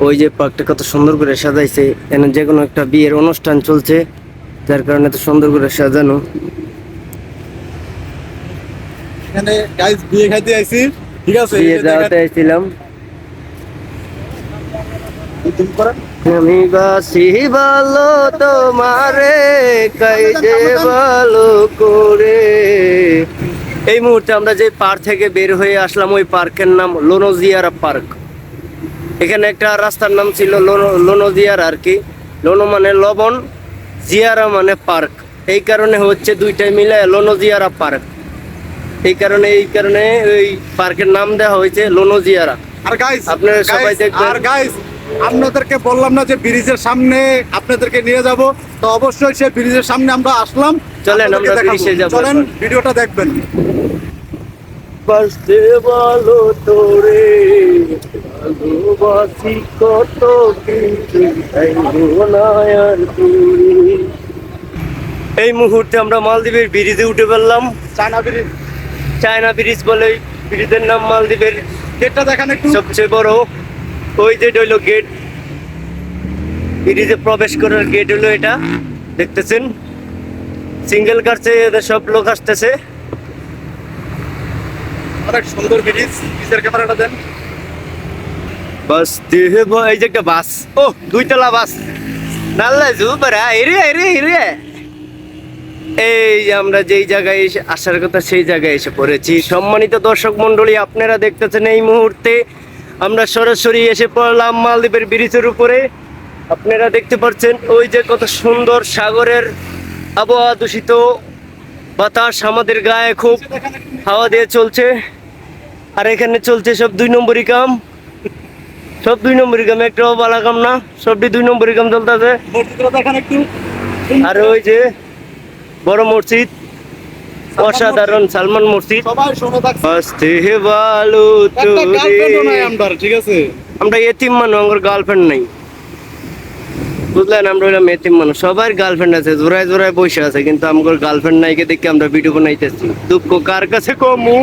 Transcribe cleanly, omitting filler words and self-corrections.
ওই যে পার্কটা কত সুন্দর করে সাজাইছে, এখানে যে কোনো একটা বিয়ের অনুষ্ঠান চলছে, যার কারণে এত সুন্দর করে সাজানো। এখানে গাইস বিয়ে খাইতে আইছি, ঠিক আছে? বিয়ে যাওয়াতে আইছিলাম। আমি বাসি ভালো তোমারে কাইজে ভালো করে। এই মুহূর্তে আমরা যে পার্ক থেকে বের হয়ে আসলাম, ওই পার্কের নাম লোনোজিয়ারা পার্ক। এখানে একটা রাস্তার নাম ছিল লোনোজিয়ার আর কি। লোনো মানে লবণ, জিয়ারা মানে পার্ক, এই কারণে হচ্ছে দুইটাই মিলে লোনোজিয়ারা পার্ক। এই কারণে ওই পার্কের নাম দেওয়া হয়েছে লোনোজিয়ারা। আর গাইস আপনারা সবাই দেখবেন। আর গাইস আপনাদেরকে বললাম না যে ব্রিজের সামনে আপনাদেরকে নিয়ে যাব, তো অবশ্যই সেই ব্রিজের সামনে আমরা আসলাম। চলেন আপনাদেরকে আমরা দেখাবো। ব্রিজে যাবো। চলেন ভিডিওটা দেখবেন। বাসতে বলো তোরে ভালোবাসি কত, কিন্তু চাইবো না আর তুই। এই মুহূর্তে আমরা মালদ্বীপের ব্রিজে উঠে পড়লাম। চায়না ব্রিজ, চায়না ব্রিজ বলে ব্রিজের নাম। মালদ্বীপের গেটটা দেখেন একটু। সবচেয়ে বড় ওই যে হইলো গেট, ব্রিজে প্রবেশ করার গেট হলো এটা, দেখতেছেন। সিঙ্গেল কারছে এদের সব লোক আসতেছে। অনেক সুন্দর ব্রিজ। ব্রিজের ক্যামেরাটা দেন। বাস এই যে একটা বাস, ও দুইতলা বাস, নাল্লা জুবারা এরে এরে এরে। এই যে আমরা যেই জায়গায় আসার কথা সেই জায়গায় এসে পড়েছি। সম্মানিত দর্শক মন্ডলী, আপনারা দেখতেছেন এই মুহূর্তে আমরা সরাসরি এসে পড়লাম মালদ্বীপের ব্রিজের উপরে। আপনারা দেখতে পাচ্ছেন ওই যে কত সুন্দর সাগরের আবহাওয়া, দূষিত বাতাস আমাদের গায়ে খুব হাওয়া দিয়ে চলছে। আর এখানে চলছে সব 2 নম্বরই কাম, সব 2 নম্বরই কাম, একটাও বালা কাম না, সবটি 2 নম্বরই কাম চলতেছে। মসজিদটা দেখেন একটু। আর ওই যে বড় মসজিদ, অসাধারণ সালমান মসজিদ। সবাই শুনে থাকছে। আসতে ভালো একটা গার্লফ্রেন্ডও নাই তোরে। আমার, ঠিক আছে? আমরা এতিম মানুষ, আমার গার্লফ্রেন্ড নাই, বুঝলেন? আমরা হইলাম এতিম মানুষ, সবার গার্লফ্রেন্ড আছে, জোড়ায় জোড়ায় বসে আছে, কিন্তু আমার গার্লফ্রেন্ড নাই দেখে আমরা ভিডিও বানাইতেছি। দুঃখ কার কাছে কমু।